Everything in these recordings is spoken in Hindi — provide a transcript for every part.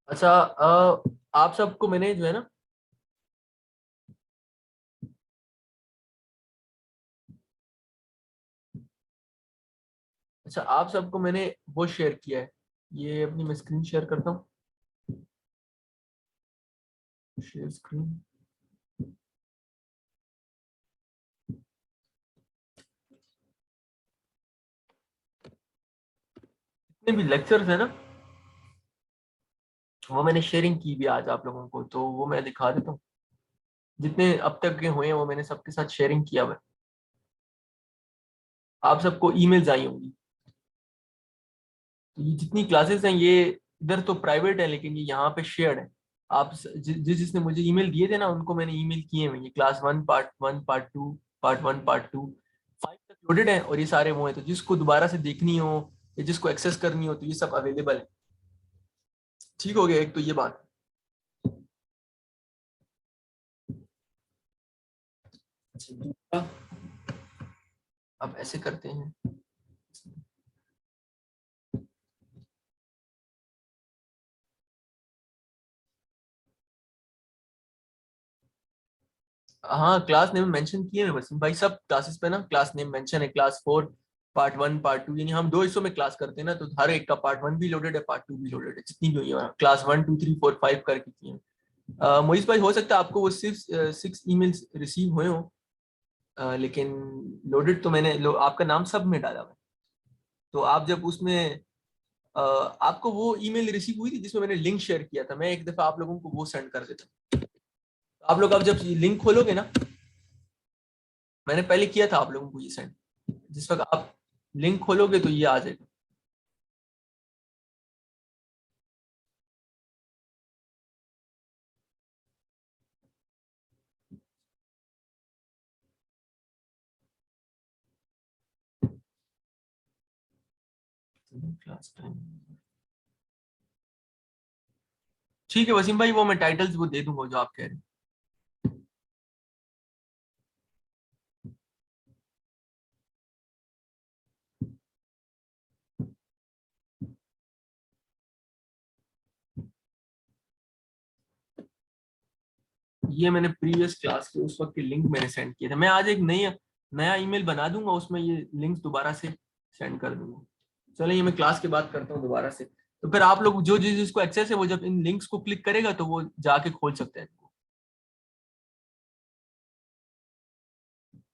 अच्छा, आप सबको मैंने जो है ना, अच्छा आप सबको मैंने वो शेयर किया है। ये अपनी मैं स्क्रीन शेयर करता हूँ। Share screen. जितने भी लेक्चर्स है ना, वो मैंने शेयरिंग की भी आज आप लोगों को, तो वो मैं दिखा देता हूँ। जितने अब तक के हुए हैं वो मैंने सबके साथ शेयरिंग किया हुआ है। आप सबको ईमेल्स आई होंगी। तो ये जितनी क्लासेस हैं ये इधर तो प्राइवेट है, लेकिन ये यहाँ पे शेयर्ड है। आप जिसने मुझे ईमेल दिए थे ना, उनको मैंने ईमेल किए हैं। ये class one part one, part two, part one, part two, 5 तक लोडेड है। और ये सारे वो हैं, तो जिसको दोबारा से देखनी हो या जिसको एक्सेस करनी हो तो ये सब अवेलेबल है। ठीक हो गया, एक तो ये बात। अच्छा, दूसरा, अब ऐसे करते हैं। हाँ, क्लास नेम मेंशन किए हैं वसीम भाई। सब क्लासेस पे ना क्लास नेम मेंशन है। Class 4 part one, part two, यानी हम दो हिस्सों में क्लास करते हैं ना, तो हर एक का पार्ट वन भी लोडेड है, पार्ट टू भी लोडेड है। जितनी भी हुई है class one two three four five करके की है। मोहित भाई, हो सकता है आपको वो सिर्फ 6 ईमेल्स रिसीव हुए हो, लेकिन लोडेड तो मैंने आपका नाम सब में डाला हुआ है। तो आप जब उसमें आपको वो ईमेल रिसीव हुई थी जिसमें मैंने लिंक शेयर किया था, मैं एक दफा आप लोगों को वो सेंड कर देता हूँ। आप लोग अब जब लिंक खोलोगे ना, मैंने पहले किया था आप लोगों को ये सेंड। जिस वक्त आप लिंक खोलोगे तो ये आ जाएगा। Class time. ठीक है वसीम भाई, वो मैं टाइटल्स वो दे दूंगा जो आप कह रहे हैं। ये मैंने प्रीवियस क्लास के उस वक्त के लिंक मैंने सेंड किए थे। मैं आज एक नई नया ईमेल बना दूंगा, उसमें ये लिंक्स दोबारा से सेंड कर दूंगा। चलो, ये मैं क्लास के बाद करता हूँ दोबारा से। तो फिर आप लोग जो जिसको एक्सेस है वो जब इन लिंक्स को क्लिक करेगा तो वो जाके खोल सकते हैं इनको।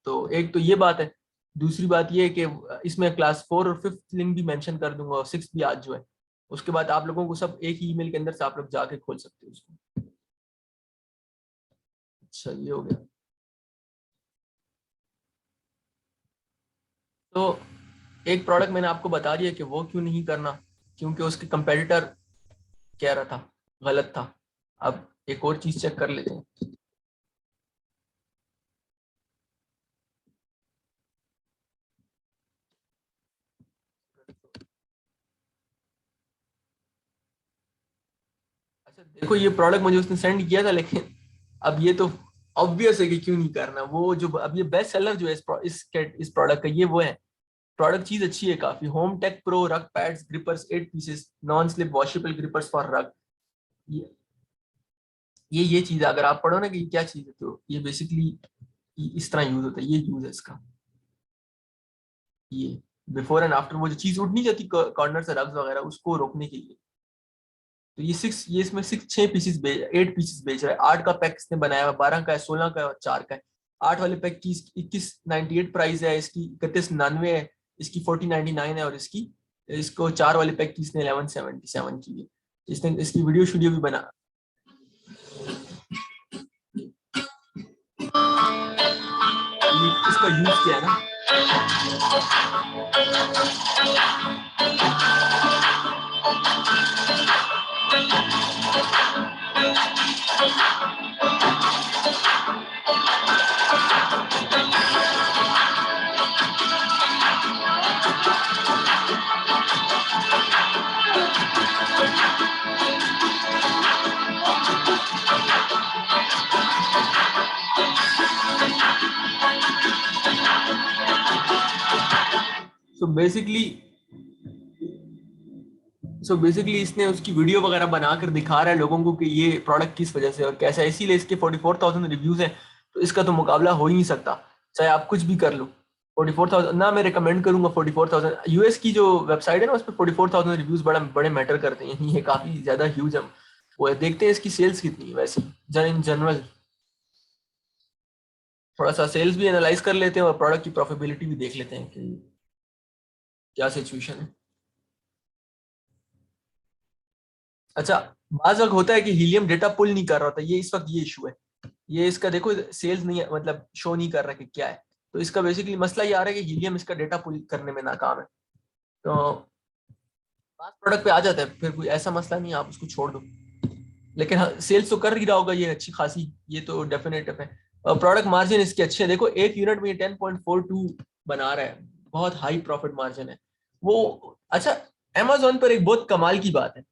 तो एक तो ये बात है। दूसरी बात ये है कि इसमें क्लास 4 और 5th लिंक भी मेंशन कर दूंगा, और 6th भी आज जो है। उसके बाद आप लोगों को सब एक ही ईमेल के अंदर से आप लोग जाके खोल सकते हो उसको। अच्छा, ये हो गया। तो एक प्रोडक्ट मैंने आपको बता दिया कि वो क्यों नहीं करना, क्योंकि उसके कंपेटिटर कह रहा था गलत था। अब एक और चीज चेक कर लेते हैं। अच्छा देखो, ये प्रोडक्ट मुझे उसने सेंड किया था, लेकिन अब ये तो ऑब्वियस है कि क्यों नहीं करना। वो जो अब ये बेस्ट सेलर जो है इस प्रोडक्ट का, ये वो है। प्रोडक्ट चीज अच्छी है काफी। Home Tech Pro rug pads grippers 8 pieces, non slip washable grippers for rug. ये ये चीज है। अगर आप पढ़ो ना कि ये क्या चीज है, तो ये बेसिकली इस तरह यूज होता है। ये यूज है इसका। ये बिफोर एंड आफ्टर, वो जो चीज उठ नहीं जाती कॉर्नर से रग्स वगैरह, उसको रोकने के लिए। तो ये इसमें 6 पीसेस 8 पीसेस बेच रहा है। 8 का पैक इसने बनाया हुआ, 12 का है, 16 का है और 4 का है। 8 वाले पैक की 21.98 प्राइस है, इसकी 31.99 है, इसकी 40.99 है, और इसकी इसको 4 वाले पैक की इसने 11.77 की है। इसने इसकी वीडियो स्टूडियो भी बना। ये इसका यूज किया है ना। सो बेसिकली सो बेसिकली इसने उसकी वीडियो वगैरह बनाकर दिखा रहा है लोगों को कि ये प्रोडक्ट किस वजह से और कैसा है, इसीलिए इसके 44,000 रिव्यूज हैं। तो इसका तो मुकाबला हो ही नहीं सकता, चाहे आप कुछ भी कर लो। 44,000 ना, मैं रिकमेंड करूंगा 44,000। यूएस की जो वेबसाइट है ना, उस पर 44,000 रिव्यूज बड़ा बड़े मैटर करते हैं, ये काफी ज्यादा ह्यूज है। वो है, देखते हैं इसकी सेल्स कितनी है वैसे इन जनरल। थोड़ा सा सेल्स भी एनालाइज कर लेते हैं और प्रोडक्ट की प्रॉफिटेबिलिटी भी देख लेते हैं कि क्या सिचुएशन है। अच्छा, बाज वक्त होता है कि हीलियम डेटा पुल नहीं कर रहा था, ये इस वक्त ये इशू है। ये इसका देखो सेल्स नहीं है, मतलब शो नहीं कर रहा कि क्या है। तो इसका बेसिकली मसला ये आ रहा है कि हीलियम इसका डेटा पुल करने में नाकाम है। तो पास प्रोडक्ट पे आ जाता है, फिर कोई ऐसा मसला नहीं है, आप उसको छोड़ दो। लेकिन हाँ, सेल्स तो कर ही रहा होगा ये अच्छी खासी, ये तो डेफिनेटिव है। और प्रोडक्ट मार्जिन इसके अच्छे हैं, देखो एक यूनिट में ये 10.42 बना रहा है, बहुत हाई प्रॉफिट मार्जिन है वो। अच्छा, अमेजोन पर एक बहुत कमाल की बात है,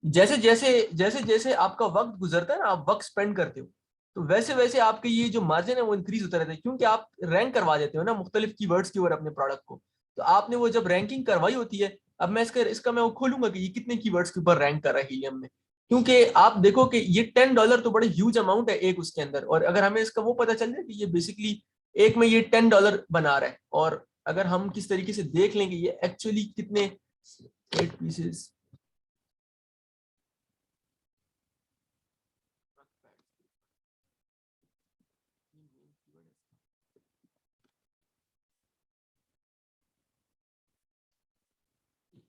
जैसे जैसे आपका वक्त गुजरता है ना, आप वक्त स्पेंड करते हो, तो वैसे वैसे आपके ये जो मार्जिन है वो इंक्रीज होता रहता है, क्योंकि आप रैंक करवा देते हो ना मुख्तलिफ कीवर्ड्स के ऊपर अपने प्रोडक्ट को। तो आपने वो जब रैंकिंग करवाई होती है, अब मैं इसका मैं वो खोलूंगा कि ये कितने कीवर्ड्स के ऊपर रैंक कर रहा है हीलियम में। क्योंकि आप देखो कि ये $10 तो बड़े ह्यूज अमाउंट है एक उसके अंदर, और अगर हमें इसका वो पता चल जाए कि ये बेसिकली एक में ये $10 बना रहा है, और अगर हम किस तरीके से देख लेंगे ये एक्चुअली कितने 8 पीसेस।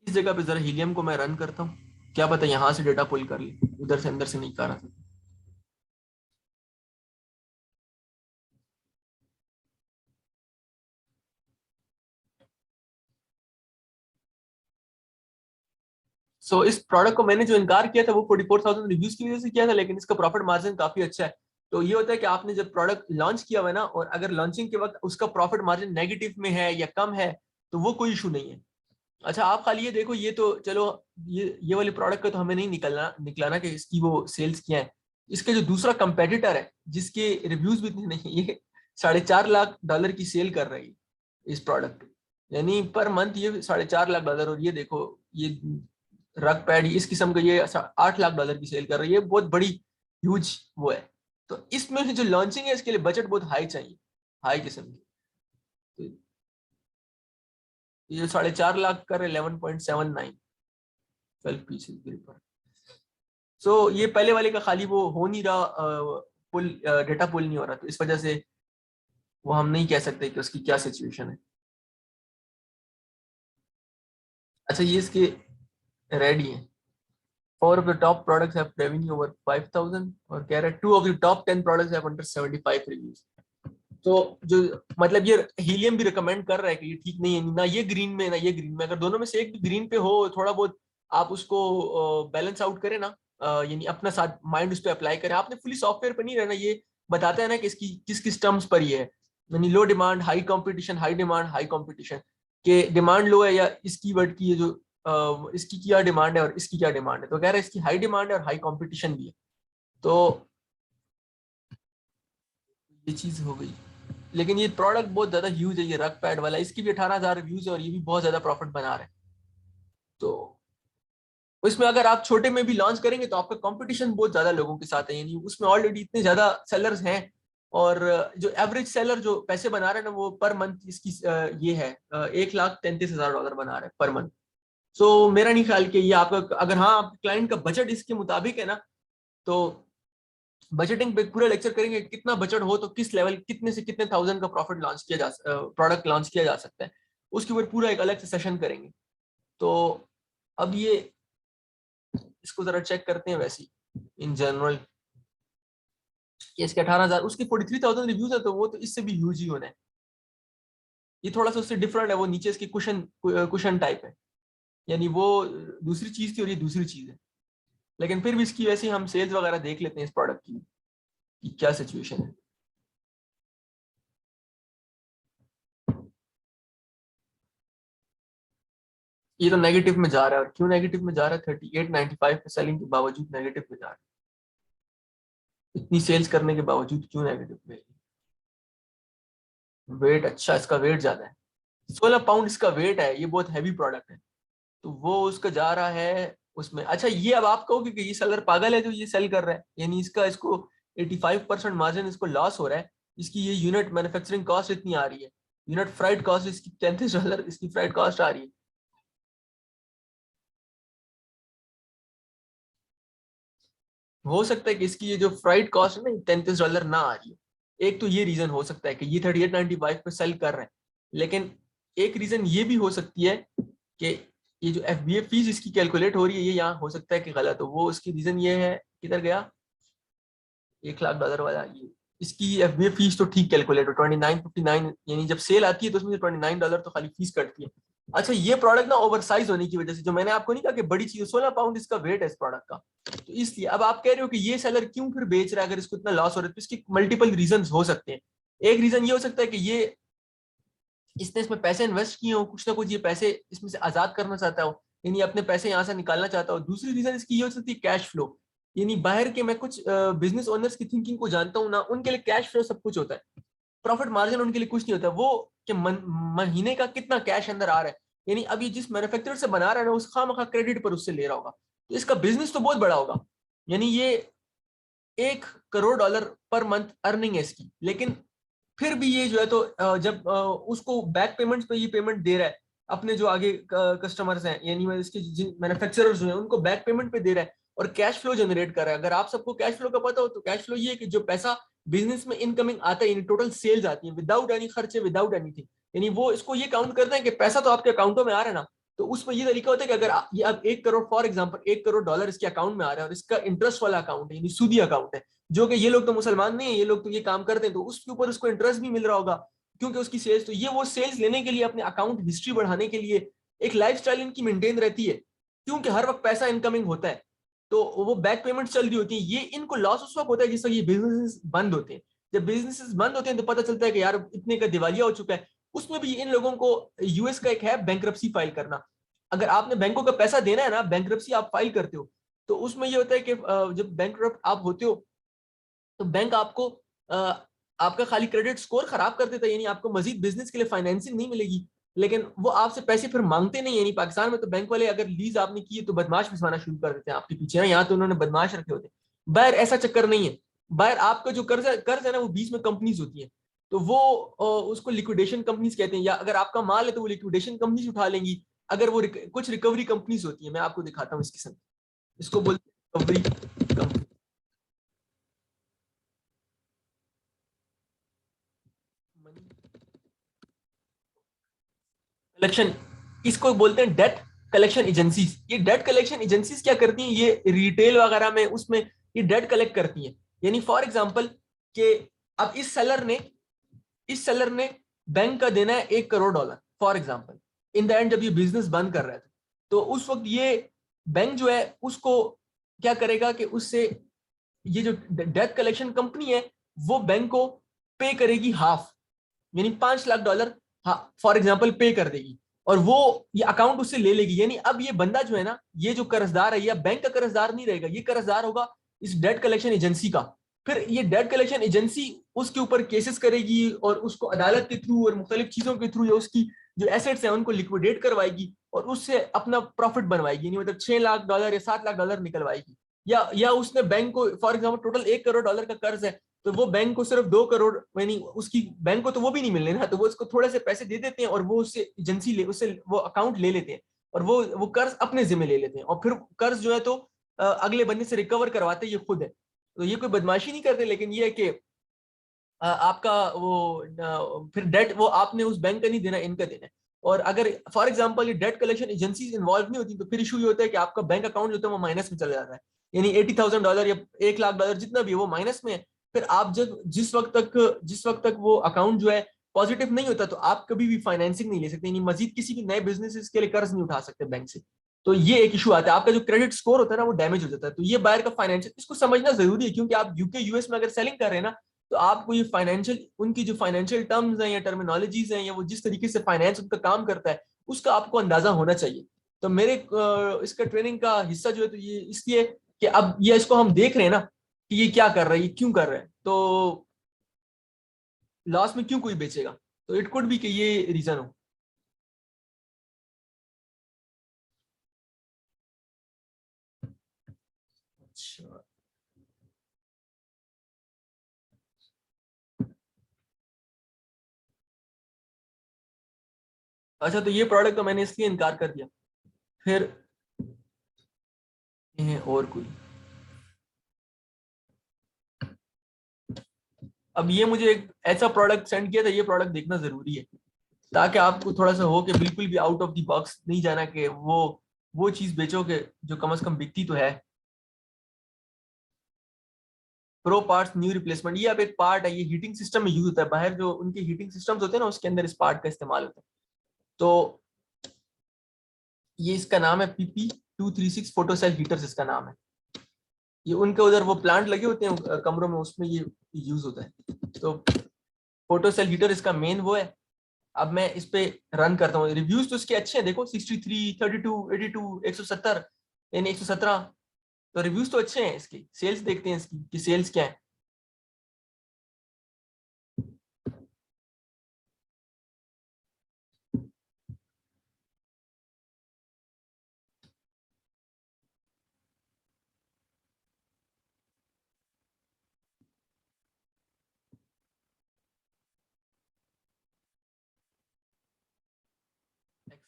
इस जगह पे जरा हीलियम को मैं रन करता हूँ, क्या पता यहाँ से डेटा पुल कर ले, उधर से अंदर से नहीं कर रहा था। इस प्रोडक्ट को मैंने जो इनकार किया था वो 44,000 रिव्यूज की वजह से किया था, लेकिन इसका प्रॉफिट मार्जिन काफी अच्छा है। तो ये होता है कि आपने जब प्रोडक्ट लॉन्च किया हुआ है ना, और अगर लॉन्चिंग के वक्त उसका प्रॉफिट मार्जिन नेगेटिव में है या कम है, तो वो कोई इशू नहीं है। अच्छा, आप खाली ये देखो, ये तो चलो, ये वाले प्रोडक्ट का तो हमें नहीं निकलाना कि इसकी वो सेल्स क्या है। इसके जो दूसरा कंपेटिटर है जिसके रिव्यूज भी इतने नहीं, ये $4.5 लाख की सेल कर रही है इस प्रोडक्ट पे, यानी पर मंथ ये $4.5 लाख। और ये देखो, ये रग पैड इस किस्म का ये $8 लाख की सेल कर रही है, बहुत बड़ी ह्यूज वो है। तो इसमें जो लॉन्चिंग है इसके लिए बजट बहुत हाई चाहिए, हाई किस्म की। तो ये 4.5 लाख कर 11.79, 12 पीसेस के ऊपर। ये पहले वाले का खाली वो हो नहीं रहा, पुल डेटा पुल नहीं हो रहा, तो इस वजह से वो हम नहीं कह सकते कि उसकी क्या सिचुएशन है। अच्छा, ये इसके रेडी है। 4 of the top products have revenue over 5,000, और कह रहा है 2 of the top 10 products have under 75 reviews। तो जो मतलब ये हीलियम भी रिकमेंड कर रहा है कि ये ठीक नहीं है, ना ये ग्रीन में ना ये ग्रीन में, अगर दोनों में से एक भी ग्रीन पे हो थोड़ा बहुत, आप उसको बैलेंस आउट करें ना, यानी अपना साथ माइंड उस पर अप्लाई करें, आपने फुली सॉफ्टवेयर पर नहीं रहना। ये बताता है ना कि इसकी किस किस टर्म्स पर ये है, यानी low demand high competition, high demand high competition, के डिमांड लो है या इस कीवर्ड की ये जो इसकी क्या डिमांड है और इसकी क्या डिमांड है। तो कह रहा है इसकी हाई डिमांड है और हाई कंपटीशन भी है। तो ये चीज हो गई। लेकिन ये प्रोडक्ट बहुत ज्यादा ह्यूज है, ये रग पैड वाला, इसकी भी 18,000 रिव्यूज है और ये भी बहुत ज्यादा प्रॉफिट बना रहा है। तो इसमें अगर आप छोटे में भी लॉन्च करेंगे तो आपका कंपटीशन बहुत ज्यादा लोगों के साथ है, यानी उसमें ऑलरेडी इतने ज्यादा सेलर्स हैं। और जो एवरेज सेलर जो पैसे बना रहे हैं ना, वो पर मंथ इसकी ये है $1,33,000 बना रहे हैं पर मंथ। मेरा नहीं ख्याल कि ये आपका, अगर हाँ आप क्लाइंट का बजट इसके मुताबिक है ना, तो बजटिंग पे पूरा लेक्चर करेंगे, कितना बजट हो तो किस लेवल कितने से कितने थाउजेंड का प्रॉफिट लॉन्च किया जा प्रोडक्ट लॉन्च किया जा सकता है, उसके ऊपर पूरा एक अलग से सेशन करेंगे। तो अब ये इसको जरा चेक करते हैं वैसे इन जनरल, कि इसके 18,000 उसके 43,000 रिव्यूज है, तो वो तो इससे भी ह्यूज ही होना है। ये थोड़ा सा उससे डिफरेंट है, वो नीचे इसकी कुशन कुशन टाइप है, यानी वो दूसरी चीज थी और ये दूसरी चीज है। लेकिन फिर भी इसकी वैसे हम सेल्स वगैरह देख लेते हैं इस प्रोडक्ट की कि क्या सिचुएशन है। ये तो नेगेटिव में जा रहा है, और क्यों नेगेटिव में जा रहा है, 38.95 पे सेलिंग के बावजूद नेगेटिव में जा रहा है, इतनी सेल्स करने के बावजूद क्यों नेगेटिव में। वेट, अच्छा इसका वेट ज्यादा है, 16 पाउंड इसका वेट है, ये बहुत हैवी प्रोडक्ट है। तो वो उसका जा रहा है उसमें। अच्छा, ये अब आप कहोगे कि ये सेलर पागल है जो ये सेल कर रहा है, यानी इसको 85% मार्जिन इसको लॉस हो रहा है, इसकी ये यूनिट मैन्युफैक्चरिंग कॉस्ट इतनी आ रही है, यूनिट फ्राइट कॉस्ट इसकी $33 इसकी फ्राइट कॉस्ट आ रही है। हो सकता है कि इसकी ये जो फ्राइट कॉस्ट है ना $33 ना आ रही है। एक तो ये रीजन हो सकता है कि ये 38.95 पे सेल कर रहे हैं, लेकिन एक रीजन ये भी हो सकती है कि ये जो FBA फीस इसकी कैलकुलेट हो रही है ये यहाँ हो सकता है कि गलत हो। वो उसकी रीजन ये है, किधर गया $1 लाख वाला, ये इसकी FBA फीस तो ठीक कैलकुलेट हो 29.59, यानी जब सेल आती है तो उसमें से $29 तो खाली फीस कटती है। अच्छा, ये प्रोडक्ट ना ओवरसाइज होने की वजह से, जो मैंने आपको नहीं कहा कि बड़ी चीज 16 पाउंड इसका वेट है इस प्रोडक्ट का, तो इसलिए अब आप कह रहे हो कि ये सेलर क्यों फिर बेच रहा है अगर इसको इतना लॉस हो रहा है, तो इसकी मल्टीपल रीजन हो सकते हैं। एक रीजन ये हो सकता है कि ये इसने इसमें पैसे इन्वेस्ट किए हो, कुछ ना कुछ ये पैसे इसमें से आजाद करना चाहता हो, यानी अपने पैसे यहाँ से निकालना चाहता हो। दूसरी रीजन इसकी ये हो सकती है कैश फ्लो, यानी बाहर के मैं कुछ बिजनेस ओनर्स की थिंकिंग को जानता हूँ ना, उनके लिए कैश फ्लो सब कुछ होता है, प्रॉफिट मार्जिन उनके लिए कुछ नहीं होता। वो कि महीने का कितना कैश अंदर आ रहा है, यानी अब ये जिस मैन्युफैक्चरर से बना रहा है ना उस खामखा क्रेडिट पर उससे ले रहा होगा, तो इसका बिजनेस तो बहुत बड़ा होगा, यानी ये $1 करोड़ पर मंथ अर्निंग है इसकी। लेकिन फिर भी ये जो है तो जब उसको बैक पेमेंट्स पे ये पेमेंट दे रहा है अपने जो आगे कस्टमर्स हैं, यानी इसके मैन्युफैक्चरर्स जो हैं उनको बैक पेमेंट पे दे रहा है और कैश फ्लो जनरेट कर रहा है। अगर आप सबको कैश फ्लो का पता हो तो कैश फ्लो ये है कि जो पैसा बिजनेस में इनकमिंग आता है, यानी टोटल सेल्स आती है विदाउट एनी खर्चे, विदाउट एनीथिंग, यानी वो इसको ये काउंट करते हैं कि पैसा तो आपके अकाउंटों में आ रहा है ना, तो उसमें ये तरीका होता है कि अगर ये अब 1 करोड़ फॉर एग्जाम्पल $1 करोड़ इसके अकाउंट में आ रहा है और इसका इंटरेस्ट वाला अकाउंट है, यानी सूदी अकाउंट है, जो कि ये लोग तो मुसलमान नहीं है, ये लोग तो ये काम करते हैं, तो उसके ऊपर उसको इंटरेस्ट भी मिल रहा होगा क्योंकि उसकी सेल्स, तो ये वो सेल्स लेने के लिए अपने अकाउंट हिस्ट्री बढ़ाने के लिए एक लाइफस्टाइल इनकी मेंटेन रहती है, क्योंकि हर वक्त पैसा इनकमिंग होता है, तो वो बैक पेमेंट चल रही होती है। ये इनको लॉस उस वक्त होता है जिस वक्त ये बिजनेस बंद होते हैं। जब बिजनेसेस बंद होते हैं तो पता चलता है कि यार इतने का दिवालिया हो चुका है। उसमें भी इन लोगों को यूएस का एक है बैंक्रप्सी फाइल करना, अगर आपने बैंकों का पैसा देना है ना, बैंक्रप्सी आप फाइल करते हो, तो उसमें ये होता है कि जब बैंकरप्ट आप होते हो तो बैंक आपको आपका खाली क्रेडिट स्कोर खराब कर देता है, यानी आपको मजीद बिजनेस के लिए फाइनेंसिंग नहीं मिलेगी, लेकिन वो आपसे पैसे फिर मांगते नहीं। यानी पाकिस्तान में तो बैंक वाले अगर लीज आपने की है तो बदमाश भिजवाना शुरू कर देते हैं आपके पीछे, यहाँ तो उन्होंने बदमाश रखे होते हैं। बाहर ऐसा चक्कर नहीं है, बाहर आपका जो कर्ज है ना वो बीच में कंपनीज होती है, तो वो उसको लिक्विडेशन कंपनीज कहते हैं, या अगर आपका माल है तो वो लिक्विडेशन कंपनीज उठा लेंगी। अगर वो कुछ रिकवरी कंपनीज होती है, मैं आपको दिखाता हूँ इसकी किस्म, इसको बोलते हैं रिकवरी कंपनी। कलेक्शन, इसको बोलते हैं डेट कलेक्शन एजेंसीज। ये डेट कलेक्शन एजेंसीज क्या करती हैं, ये रिटेल वगैरह में उसमें ये डेट कलेक्ट करती हैं। यानी फॉर एग्जांपल कि अब इस सेलर ने बैंक का देना है $1 crore for example, in the end जब ये बिजनेस बंद कर रहा था, तो उस वक्त ये बैंक जो है उसको क्या करेगा कि उससे ये जो डेट कलेक्शन कंपनी है वो बैंक को पे करेगी हाफ, यानी $5 लाख हाँ फॉर एग्जाम्पल पे कर देगी, और वो ये अकाउंट उससे ले लेगी। यानी अब ये बंदा जो है ना, ये जो कर्जदार है, या बैंक का कर्जदार नहीं रहेगा, ये कर्जदार होगा इस डेट कलेक्शन एजेंसी का। फिर ये डेट कलेक्शन एजेंसी उसके ऊपर केसेस करेगी और उसको अदालत के थ्रू और मुख्तलिफ चीजों के थ्रू या उसकी जो एसेट्स हैं उनको लिक्विडेट करवाएगी और उससे अपना प्रॉफिट बनवाएगी, यानी मतलब $6 लाख या $7 लाख निकलवाएगी। या उसने बैंक को फॉर एग्जाम्पल टोटल $1 करोड़ का कर्ज है, तो वो बैंक को सिर्फ 2 करोड़, यानी उसकी बैंक को तो वो भी नहीं मिलने ना, तो वो उसको थोड़े से पैसे दे देते हैं और वो उससे एजेंसी ले उससे वो अकाउंट ले लेते हैं और वो कर्ज अपने जिम्मे ले लेते हैं, और फिर कर्ज जो है तो अगले बंदे से रिकवर करवाते ये खुद है। तो ये कोई बदमाशी नहीं करते, लेकिन ये है कि आपका वो फिर डेट वो आपने उस बैंक का नहीं देना, इनका देना है। और अगर फॉर एग्जांपल ये डेट कलेक्शन एजेंसीज इन्वॉल्व नहीं होती तो फिर इशू ये होता है कि आपका बैंक अकाउंट जो होता है वो माइनस में चला जाता है, यानी $80,000 या $1 लाख जितना भी वो माइनस में है। फिर आप जब जिस वक्त तक वो अकाउंट जो है पॉजिटिव नहीं होता तो आप कभी भी फाइनेंसिंग नहीं ले सकते, यानी मजीद किसी भी नए बिजनेस के लिए कर्ज नहीं उठा सकते बैंक से। तो ये एक इशू आता है, आपका जो क्रेडिट स्कोर होता है ना वो डैमेज हो जाता है। तो ये बाहर का फाइनेंशियल, इसको समझना जरूरी है, क्योंकि आप यूके यूएस में अगर सेलिंग कर रहे हैं ना, तो आपको ये फाइनेंशियल उनकी जो फाइनेंशियल टर्म्स हैं या टर्मिनोलॉजीज हैं या वो जिस तरीके से फाइनेंस उनका काम करता है उसका आपको अंदाजा होना चाहिए। तो मेरे इसका ट्रेनिंग का हिस्सा जो है तो ये इसलिए कि अब ये इसको हम देख रहे हैं ना कि ये क्या कर रहा है, ये क्यों कर रहा है, तो लॉस में क्यों कोई बेचेगा, तो इट कुड भी कि ये रीजन हो। अच्छा अच्छा, तो ये प्रोडक्ट तो मैंने इसलिए इनकार कर दिया। फिर ये है और कोई। अब ये मुझे एक ऐसा प्रोडक्ट सेंड किया था, ये प्रोडक्ट देखना जरूरी है ताकि आपको थोड़ा सा हो कि बिल्कुल भी आउट ऑफ द बॉक्स नहीं जाना, कि वो चीज बेचोगे जो कम से कम बिकती तो है। प्रो पार्ट्स न्यू रिप्लेसमेंट, ये अब एक पार्ट है, ये हीटिंग सिस्टम में यूज होता है। बाहर जो उनके हीटिंग सिस्टम्स होते हैं ना, उसके अंदर इस पार्ट का इस्तेमाल होता है। तो ये इसका नाम है PP236 फोटोसेल हीटर्स, इसका नाम है। ये उनके उधर वो प्लांट लगे होते हैं कमरों में, उसमें ये यूज होता है। तो फोटोसेल हीटर इसका मेन वो है। अब मैं इस पे रन करता हूँ, रिव्यूज तो इसके अच्छे हैं, देखो 63, 32, 82, 170, यानी 117। तो रिव्यूज तो अच्छे हैं इसके। सेल्स देखते हैं इसकी कि सेल्स क्या है।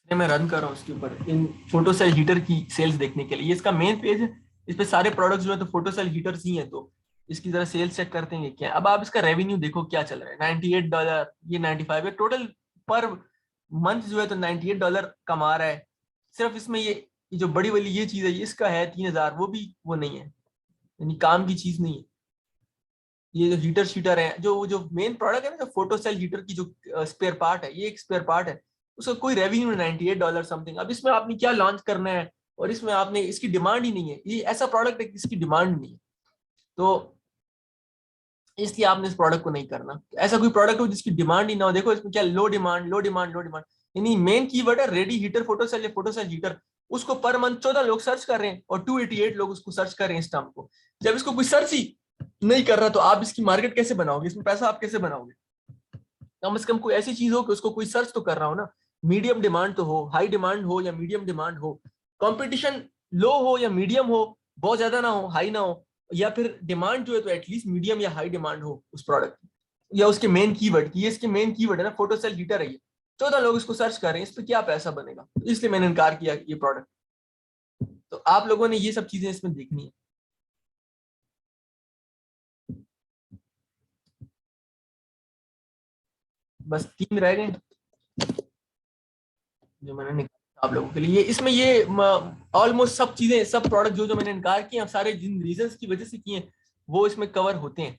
एक्सरे में रन कर रहा हूँ उसके ऊपर इन फोटो सेल हीटर की सेल्स देखने के लिए। ये इसका मेन पेज है, इस पे सारे प्रोडक्ट्स जो है तो फोटो सेल हीटर्स ही हैं। तो इसकी जरा सेल्स चेक करते हैं क्या है। अब आप इसका रेवेन्यू देखो क्या चल रहा है, $98, ये 95 है टोटल पर मंथ जो है, तो $98 कमा रहा है। सिर्फ इसमें ये जो बड़ी वाली ये चीज है, ये इसका है 3000, वो भी वो नहीं है, यानी काम की चीज नहीं है। ये जो हीटर शीटर है, जो मेन प्रोडक्ट है ना, जो फोटो सेल हीटर की जो स्पेयर पार्ट है, ये एक स्पेयर पार्ट है, उसका कोई रेवेन्यू $98 समथिंग। अब इसमें आपने क्या लॉन्च करना है, और इसमें आपने इसकी डिमांड ही नहीं है। ये ऐसा प्रोडक्ट है इसकी डिमांड नहीं है, तो इसलिए आपने इस प्रोडक्ट को नहीं करना। ऐसा कोई प्रोडक्ट हो जिसकी डिमांड ही ना हो, देखो इसमें क्या लो डिमांड, लो डिमांड, लो डिमांड। यानी मेन कीवर्ड है रेडी हीटर फोटो सेल या फोटो सेल हीटर। उसको पर मंथ 14 लोग सर्च कर रहे हैं और 288 लोग उसको सर्च कर रहे हैं इस टर्म को। जब इसको कोई सर्च ही नहीं कर रहा, तो आप इसकी मार्केट कैसे बनाओगे, इसमें पैसा आप कैसे बनाओगे। कम से कम कोई ऐसी चीज हो कि उसको कोई सर्च तो कर रहा हो ना। मीडियम डिमांड तो हो, हाई डिमांड हो या मीडियम डिमांड हो, कंपटीशन लो हो या मीडियम हो, बहुत ज्यादा ना हो, हाई ना हो, या फिर डिमांड जो है तो एटलीस्ट मीडियम या हाई डिमांड हो उस प्रोडक्ट की, या उसके मेन कीवर्ड की। ये इसके मेन कीवर्ड है ना, फोटो सेल हीटर है ये। 14 लोग इसको सर्च कर रहे हैं, इस पर क्या पैसा बनेगा, इसलिए मैंने इनकार किया ये प्रोडक्ट। तो आप लोगों ने ये सब चीजें इसमें देखनी है। बस 3 रह गए जो मैंने निकाला आप लोगों के लिए। ये इसमें ये ऑलमोस्ट सब चीजें, सब प्रोडक्ट जो जो मैंने इनकार किए, अब सारे जिन रीजंस की वजह से किए वो इसमें कवर होते हैं।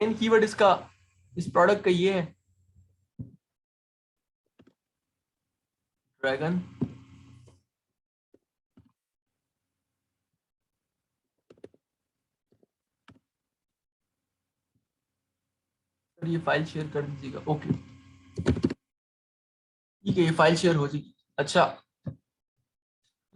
मेन कीवर्ड इसका, इस प्रोडक्ट का ये है, ड्रैगन। और ये फाइल शेयर कर दीजिएगा, ओके ठीक है, ये फाइल शेयर हो जाएगी। अच्छा,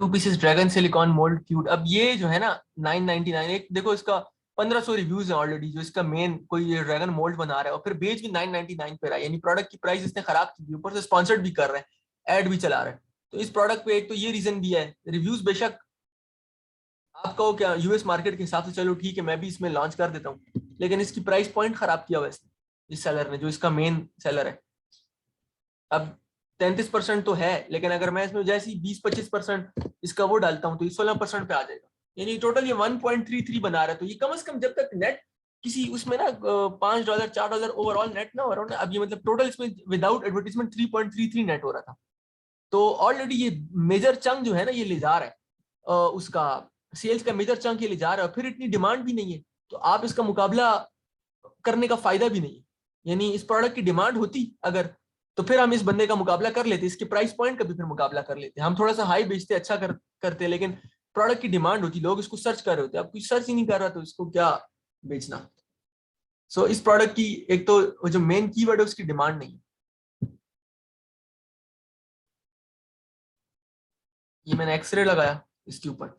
2 pieces dragon silicone mould cute. अब ये जो है ना 999, एक देखो इसका 1500 रिव्यूज है ऑलरेडी, जो इसका मेन कोई ये ड्रैगन मोल्ड बना रहा है, और फिर बेच भी 999 पे रहा है। यानी प्रोडक्ट की प्राइस इसने खराब की थी, ऊपर से स्पॉन्सर्ड भी कर रहा है, एड भी चला रहा है। तो इस प्रोडक्ट पे एक तो ये रीजन भी है, रिव्यूज बेशक आप कहो क्या यूएस मार्केट के हिसाब से चलो ठीक है, मैं भी इसमें लॉन्च कर देता हूँ, लेकिन इसकी प्राइस पॉइंट खराब किया हुआ है इसने, इस सेलर ने, जो इसका मेन सेलर है। अब 33% तो है, लेकिन अगर मैं इसमें जैसे ही 20-25% इसका वो डालता हूँ, तो ये 16% पे आ जाएगा। यानी टोटल ये 1.33 बना रहा है। तो ये कम से कम जब तक नेट किसी उसमें ना $5 $4 ओवरऑल नेट ना हो रहा हो ना, अब ये मतलब टोटल इसमें विदाउट एडवर्टीजमेंट 3.33 नेट हो रहा था। तो ऑलरेडी ये मेजर चंक जो है ना, ये ले जा रहा है उसका सेल्स का मेजर चंक ये ले जा रहा है। फिर इतनी डिमांड भी नहीं है, तो आप इसका मुकाबला करने का फायदा भी नहीं है। यानी इस प्रोडक्ट की डिमांड होती अगर, तो फिर हम इस बंदे का मुकाबला कर लेते, इसके प्राइस पॉइंट का भी फिर मुकाबला कर लेते, हम थोड़ा सा हाई बेचते, अच्छा करते। लेकिन प्रोडक्ट की डिमांड होती, लोग इसको सर्च कर रहे होते, अब कोई सर्च ही नहीं कर रहा, तो इसको क्या बेचना। सो इस प्रोडक्ट की एक तो जो मेन कीवर्ड है उसकी डिमांड नहीं है। ये मैंने एक्सरे लगाया इसके ऊपर,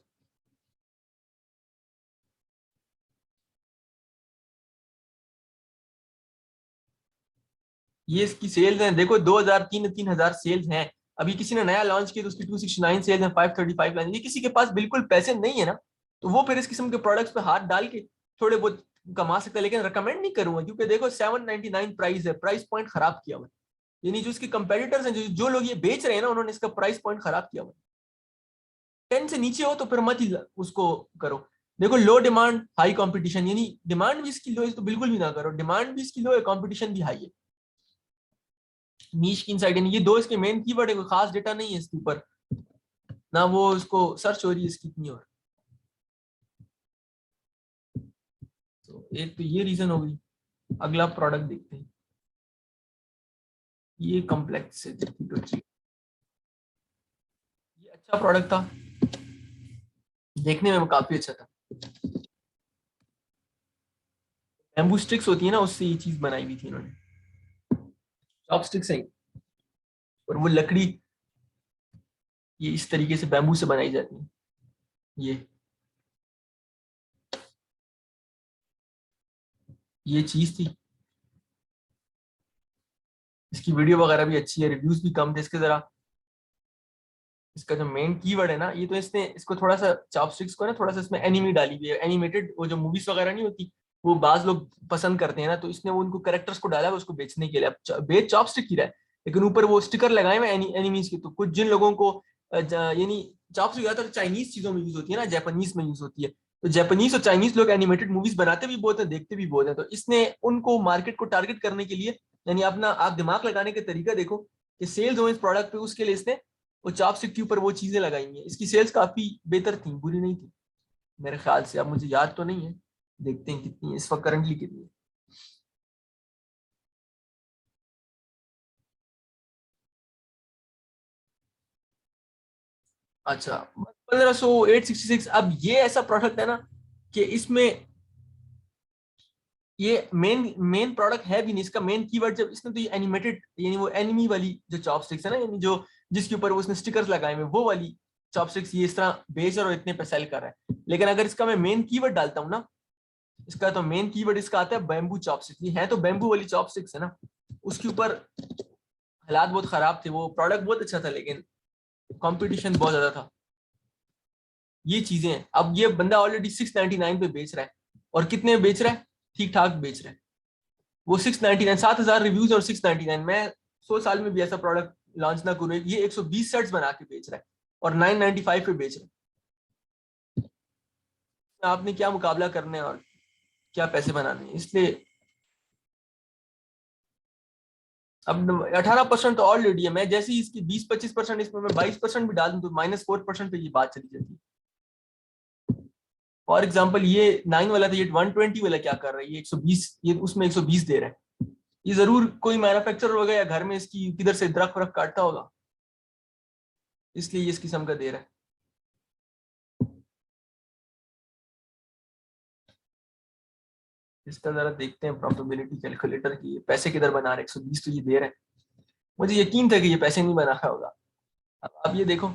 ये इसकी सेल्स हैं, देखो 2000 3000 सेल्स हैं। अभी किसी ने नया लॉन्च किया तो उसकी 269 सेल्स हैं, 535 लाइन। ये किसी के पास बिल्कुल पैसे नहीं है ना, तो वो फिर इस किस्म के प्रोडक्ट्स पे हाथ डाल के थोड़े बहुत कमा सकता है, लेकिन रिकमेंड नहीं करूंगा, क्योंकि देखो 799 प्राइस है, प्राइस पॉइंट खराब किया हुआ है। यानी जो इसके कंपेटिटर्स हैं, जो लोग ये बेच रहे हैं ना, उन्होंने इसका प्राइस पॉइंट खराब किया हुआ है। 10 से नीचे हो तो फिर मत ही उसको करो। देखो लो डिमांड हाई कंपटीशन, यानी डिमांड भी इसकी लो है तो बिल्कुल भी ना करो, डिमांड भी इसकी लो है, कंपटीशन भी हाई है। नीश की इनसाइड, यानी ये दो इसके मेन कीवर्ड है, कोई खास डेटा नहीं है इसके ऊपर ना, वो इसको सर्च हो रही है इसकी इतनी। और तो एक तो ये रीजन हो गई। अगला प्रोडक्ट देखते हैं, ये कॉम्प्लेक्स है, ये अच्छा प्रोडक्ट था, देखने में काफी अच्छा था। बैम्बू स्टिक्स होती है ना, उससे ये चीज बनाई हुई थी इन्होंने, चॉप स्टिक्स है। और वो लकड़ी ये इस तरीके से बैम्बू से बनाई जाती है। ये चीज थी, इसकी वीडियो वगैरह भी अच्छी है, रिव्यूज भी कम थे इसके। जरा इसका जो मेन कीवर्ड है ना, ये तो इसने इसको थोड़ा सा चॉपस्टिक्स को ना थोड़ा सा इसमें एनिमी डाली हुई है, एनिमेटेड वो जो मूवीज वगैरह नहीं होती, वो बाज लोग पसंद करते हैं ना, तो इसने वो उनको कैरेक्टर्स को डाला है उसको बेचने के लिए। अब बेच चॉपस्टिक ही रहा है, लेकिन ऊपर वो स्टिकर लगाए हुए एनिमीज के। तो कुछ जिन लोगों को यानी चॉपस्टिक ज्यादातर चाइनीज चीजों में यूज होती है ना, जापानीज में यूज होती है, तो जापानीज और चाइनीज लोग एनिमेटेड मूवीज बनाते भी बहुत है, देखते भी बहुत है। तो इसने उनको मार्केट को टारगेट करने के लिए, यानी अपना आप दिमाग लगाने का तरीका देखो कि सेल्स हो इस प्रोडक्ट पे, उसके लिए इसने वो चापस्टिक के ऊपर वो चीजें लगाई हैं। इसकी सेल्स काफी बेहतर थी, बुरी नहीं थी मेरे ख्याल से। अब मुझे याद तो नहीं है, देखते हैं कितनी है इस वक्त, करंटली कितनी है। अच्छा, 1500, 866। अब ये ऐसा प्रोडक्ट है ना कि इसमें ये मेन मेन प्रोडक्ट है भी नहीं, इसका मेन कीवर्ड जब इसने तो ये एनिमेटेड, यानी वो एनिमी वाली जो चॉपस्टिक्स है ना, यानी जो जिसके ऊपर वो उसने स्टिकर्स लगाए हुए, वो वाली चॉपस्टिक्स ये इस तरह बेच रहा और इतने पे सेल कर रहा है। लेकिन अगर इसका मैं मेन कीवर्ड डालता हूँ ना, इसका तो मेन कीवर्ड इसका आता है बैम्बू चॉपस्टिक्स। ये है तो बैम्बू वाली चॉपस्टिक्स है ना, उसके ऊपर हालात बहुत खराब थे, वो प्रोडक्ट बहुत अच्छा था लेकिन कंपटीशन बहुत ज्यादा था। ये चीजें हैं। अब ये बंदा ऑलरेडी 699 पे बेच रहा है, और कितने बेच रहा है, ठीक ठाक बेच रहा है। वो 699, 7000 रिव्यूज और 699। मैं 100 साल में भी ऐसा प्रोडक्ट लॉन्च ना करूँ। ये 120 सेट्स बना के बेच रहा है और 995 पे बेच रहा है। आपने क्या मुकाबला करना है और क्या पैसे बनाने हैं, इसलिए अब 18% तो ऑलरेडी है। मैं जैसे ही इसकी 20-25% इसमें मैं 22% भी डाल दूं तो -4% पे ये बात चली जाती है। फॉर एग्जाम्पल ये 9 वाला था, ये 120 वाला क्या कर रहा है, ये 120, ये उसमें 120 दे रहा है। ये जरूर कोई मैन्युफैक्चरर होगा या घर में इसकी किधर से दरख्त वरख्त काटता होगा, इसलिए ये इस किस्म का दे रहा है। इसका जरा देखते हैं प्रॉफिटेबिलिटी कैलकुलेटर की, पैसे किधर बना रहे हैं। 120 तो ये दे रहे हैं, मुझे यकीन था कि ये पैसे नहीं बना रहा होगा। अब ये देखो,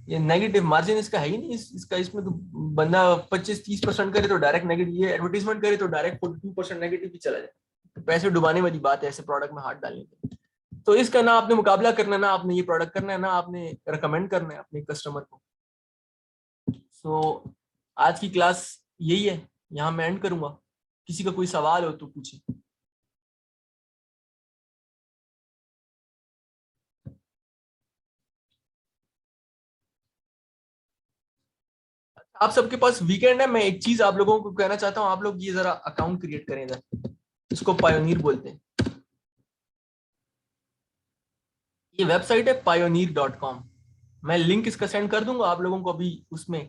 ये नेगेटिव मार्जिन इसका है ही नहीं। इसका इसमें तो बंदा 25-30% करे तो डायरेक्ट नेगेटिव, ये एडवर्टीजमेंट करे तो डायरेक्ट 42% नेगेटिव भी चला जाए। तो पैसे डुबाने वाली बात है ऐसे प्रोडक्ट में हाथ डालने की। तो इसका ना आपने मुकाबला करना है, ना आपने ये प्रोडक्ट करना है, ना आपने रिकमेंड करना है अपने कस्टमर को। सो आज की क्लास यही है, यहाँ मैं एंड करूंगा। किसी का कोई सवाल हो तो पूछे। आप सबके पास वीकेंड है, मैं एक चीज आप लोगों को कहना चाहता हूँ, आप लोग ये जरा अकाउंट क्रिएट करें इधर, इसको पायोनीर बोलते हैं। ये वेबसाइट है pioneer.com। मैं लिंक इसका सेंड कर दूंगा आप लोगों को अभी उसमें,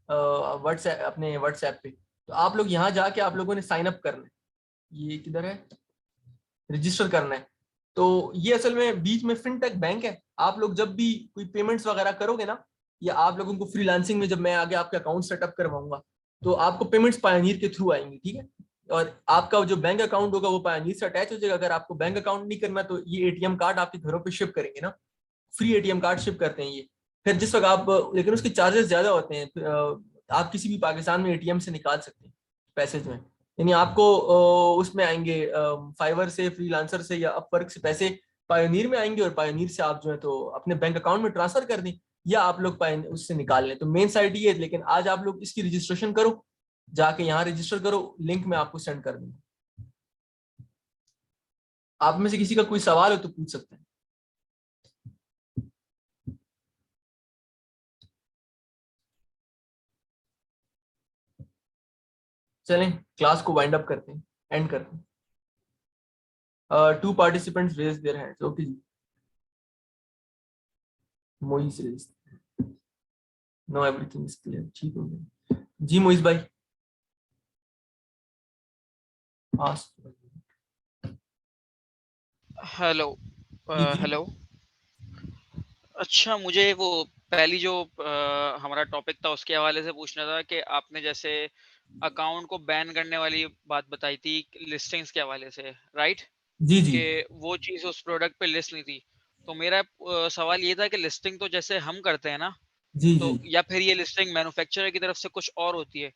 व्हाट्सएप, अपने व्हाट्सएप पे। तो आप लोग यहाँ जाके आप लोगों ने साइन अप करना है। ये किधर है, रजिस्टर करना है। तो ये असल में बीच में फिनटेक बैंक है। आप लोग जब भी कोई पेमेंट्स वगैरह करोगे ना, या आप लोगों को फ्रीलांसिंग में जब मैं आगे आपके अकाउंट सेटअप करवाऊंगा, तो आपको पेमेंट्स पायनीर के थ्रू आएंगी, ठीक है। और आपका जो बैंक अकाउंट होगा वो पायनीर से अटैच हो जाएगा। अगर आपको बैंक अकाउंट नहीं करना तो ये एटीएम कार्ड आपके घरों पे शिप करेंगे ना, फ्री एटीएम कार्ड शिप करते हैं ये। फिर जिस वक्त आप, लेकिन उसके चार्जेस ज्यादा होते हैं। आप किसी भी पाकिस्तान में एटीएम से निकाल सकते हैं पैसे जो है, यानी आपको उसमें आएंगे फाइवर से, फ्रीलांसर से या अपवर्क से पैसे पायोनीर में आएंगे, और पायोनीर से आप जो है तो अपने बैंक अकाउंट में ट्रांसफर कर दें, या आप लोग उससे निकाल लें। तो मेन साइट ये है, लेकिन आज आप लोग इसकी रजिस्ट्रेशन करो, जाके यहाँ रजिस्टर करो, लिंक मैं आपको सेंड कर दूंगा। आप में से किसी का कोई सवाल हो तो पूछ सकते हैं। चलें क्लास को वाइंड अप करते हैं, एंड करते हैं। 2 participants raise their hands. Okay जी, मोइस raise, no everything is clear, ठीक हो गया जी। मोइस भाई आस्क। हेलो। जी जी हेलो। अच्छा, मुझे वो पहली जो हमारा टॉपिक था उसके हवाले से पूछना था कि आपने जैसे अकाउंट को बैन करने वाली बात बताई थी लिस्टिंग्स के हवाले से, राइट? जी जी कि वो चीज़ उस प्रोडक्ट पे लिस्ट नहीं थी। तो मेरा सवाल ये था कि लिस्टिंग तो जैसे हम करते हैं ना, जी जी। तो या फिर ये लिस्टिंग मैन्युफैक्चरर की तरफ से कुछ और होती है?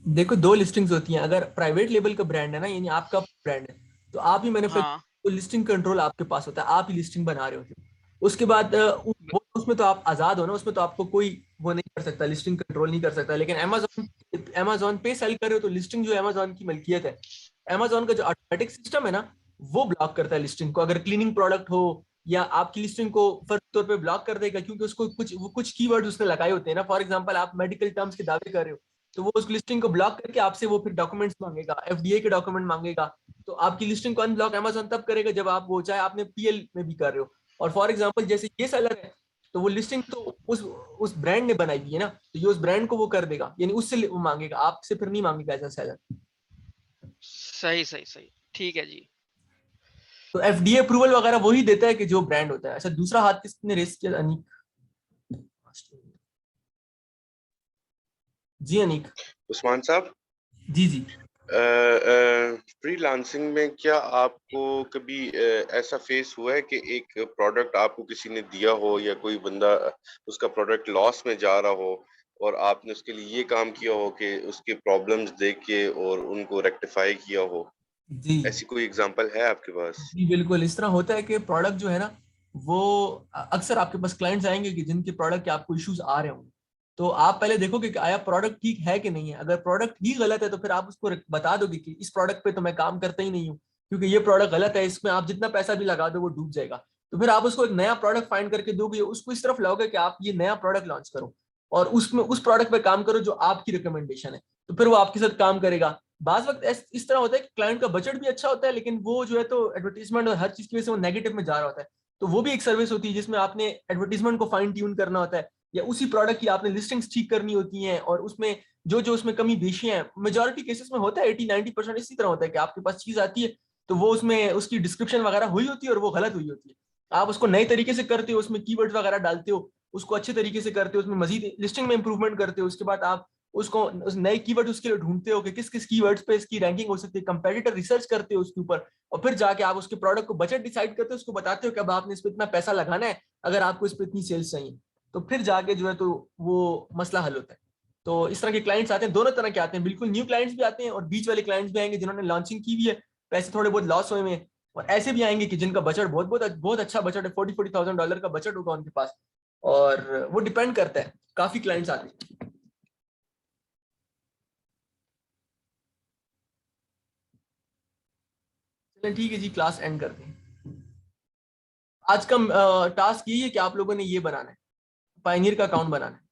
देखो, 2 लिस्टिंग्स होती हैं। अगर प्राइवेट लेबल का ब्रांड है ना, यानी आपका ब्रांड है, तो आप ही मैन्युफैक्चर, हाँ। तो लिस्टिंग कंट्रोल आपके पास होता है, आप ही लिस्टिंग बना रहे होते हो। उसके बाद ब- उसमें तो आप आजाद हो ना, उसमें तो आपको कोई वो नहीं कर सकता, लिस्टिंग कंट्रोल नहीं कर सकता। लेकिन अमेजोन, अमेजोन पे सेल कर रहे हो तो लिस्टिंग जो अमेजोन की मलकियत है, अमेजोन का जो ऑटोमेटिक सिस्टम है ना, वो ब्लॉक करता है लिस्टिंग को। अगर क्लीनिंग प्रोडक्ट हो या आपकी लिस्टिंग को फर्ज तौर पे ब्लॉक कर देगा, क्योंकि उसको कुछ कीवर्ड्स उसने लगाए होते हैं ना। फॉर एग्जांपल, आप मेडिकल टर्म्स के दावे कर रहे हो, तो वो उस लिस्टिंग को ब्लॉक करके आपसे वो फिर डॉक्यूमेंट्स मांगेगा, एफडीए के डॉक्यूमेंट मांगेगा। तो आपकी लिस्टिंग को अनब्लॉक अमेजोन तब करेगा जब आप वो, चाहे आपने पीएल में भी कर रहे हो। और फॉर एग्जांपल जैसे ये सेलर है, तो वो लिस्टिंग तो उस ब्रांड ने बनाई हुई है ना, तो ये उस ब्रांड को वो कर देगा, यानी उससे वो मांगेगा, आपसे फिर नहीं मांगेगा एज अ सेलर। सही सही सही, ठीक है जी। तो एफडीए अप्रूवल वगैरह वही देता है कि जो ब्रांड होता है। अच्छा, दूसरा हाथ किसने रेस किया? अनीक। जी अनीक। उस्मान साहब, जी जी। फ्रीलांसिंग में क्या आपको कभी ऐसा फेस हुआ है कि एक प्रोडक्ट आपको किसी ने दिया हो या कोई बंदा उसका प्रोडक्ट लॉस में जा रहा हो और आपने उसके लिए ये काम किया हो कि उसके प्रॉब्लम्स देख के और उनको रेक्टिफाई किया हो? जी ऐसी कोई एग्जांपल है आपके पास? जी बिल्कुल। इस तरह होता है कि प्रोडक्ट जो है ना, वो अक्सर आपके पास क्लाइंट्स आएंगे कि जिनके प्रोडक्ट के आपको इश्यूज आ रहे होंगे। तो आप पहले देखोगे कि आया प्रोडक्ट ठीक है कि नहीं है। अगर प्रोडक्ट ही गलत है तो फिर आप उसको बता दोगे कि इस प्रोडक्ट पे तो मैं काम करता ही नहीं हूँ, क्योंकि ये प्रोडक्ट गलत है, इसमें आप जितना पैसा भी लगा दो वो डूब जाएगा। तो फिर आप उसको एक नया प्रोडक्ट फाइंड करके दोगे, उसको इस तरफ लाओगे कि आप ये नया प्रोडक्ट लॉन्च करो, और उसमें उस प्रोडक्ट पे काम करो जो आपकी रिकमेंडेशन है। तो फिर वो आपके साथ काम करेगा। बाज वक्त इस तरह होता है कि क्लाइंट का बजट भी अच्छा होता है, लेकिन वो जो है तो एडवर्टीजमेंट और हर चीज की वजह से वो नेगेटिव में जा रहा होता है। तो वो भी एक सर्विस होती है जिसमें आपने एडवर्टीजमेंट को फाइन ट्यून करना होता है, या उसी प्रोडक्ट की आपने लिस्टिंग्स ठीक करनी होती हैं, और उसमें जो जो उसमें कमी बेशी है, मेजोरिटी केसेस में होता है 80-90% इसी तरह होता है कि आपके पास चीज आती है, तो वो उसमें उसकी डिस्क्रिप्शन वगैरह हुई होती है और वो गलत हुई होती है। आप उसको नए तरीके से करते हो, उसमें कीवर्ड्स वगैरह डालते हो, उसको अच्छे तरीके से करते हो, उसमें मजीद लिस्टिंग में इंप्रूवमेंट करते हो। उसके बाद आप उसको उस नए कीवर्ड उसके लिए ढूंढते हो कि किस किस कीवर्ड्स पे इसकी रैंकिंग हो सकती है, कंपेटिटर रिसर्च करते हो उसके ऊपर, और फिर जाके आप उसके प्रोडक्ट को बजट डिसाइड करते हो, उसको बताते हो कि अब आपने इस पे इतना पैसा लगाना है अगर आपको इस पे इतनी सेल्स चाहिए। तो फिर जाके जो है तो वो मसला हल होता है। तो इस तरह के क्लाइंट्स आते हैं, दोनों तरह के आते हैं, बिल्कुल न्यू क्लाइंट्स भी आते हैं और बीच वाले क्लाइंट्स भी आएंगे जिन्होंने लॉन्चिंग की हुई है, पैसे थोड़े बहुत लॉस हुए हैं। और ऐसे भी आएंगे कि जिनका बजट बहुत बहुत बहुत अच्छा बजट है, $40,000 का बजट होगा उनके पास। और वो डिपेंड करता है, काफी क्लाइंट्स आते हैं। चलिए ठीक है जी, क्लास एंड करते हैं। आज का टास्क यही है कि आप लोगों ने ये बनाना है, पायनियर का अकाउंट बनाना है।